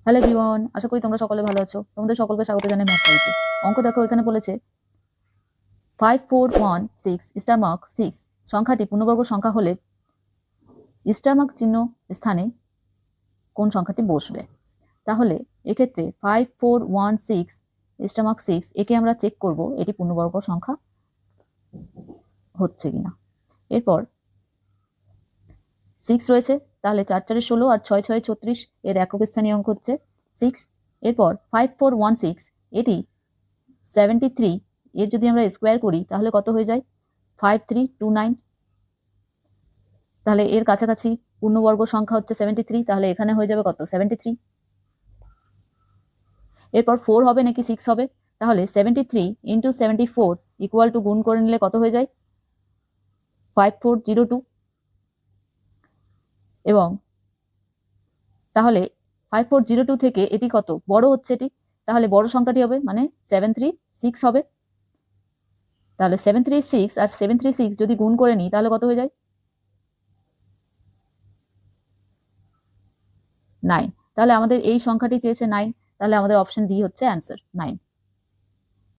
Hello everyone, আশা করি তোমরা সকলে ভালো আছো। তোমাদের সকলকে স্বাগত জানাই ম্যাথ ক্লাসে। অঙ্ক দেখো, এখানে বলেছে 5416 স্টার মার্ক 6 সংখ্যাটি পূর্ণবর্গ সংখ্যা হলে স্টার মার্ক চিহ্ন স্থানে কোন সংখ্যাটি বসবে। তাহলে এক্ষেত্রে 5416 স্টার মার্ক 6 একে আমরা চেক করব এটি পূর্ণবর্গ সংখ্যা হচ্ছে কিনা। এরপর 6 রয়েছে, তাহলে 4 4 16 আর 6 6 36 এর একক স্থানীয় অঙ্ক হচ্ছে 6। এরপর 5416 এটি 73 এর যদি আমরা স্কোয়ার করি তাহলে কত হয়ে যায় 5329। তাহলে এর কাছাকাছি পূর্ণবর্গ সংখ্যা হচ্ছে 73, তাহলে এখানে হয়ে যাবে কত 73। এরপর 4 হবে নাকি 6 হবে, তাহলে 73 ইন্টু 74 ইকুয়াল টু গুণ করে নিলে কত হয়ে যায় 5402। এবং তাহলে 5402 থেকে এটি কত বড় হচ্ছে এটি, তাহলে বড় সংখ্যাটি হবে মানে 736 হবে। তাহলে 736 আর 736 যদি গুণ করে নিই তাহলে কত হয়ে যায় 9। তাহলে আমাদের এই সংখ্যাটি চেয়েছে 9, তাহলে আমাদের অপশন ডি হচ্ছে অ্যান্সার 9।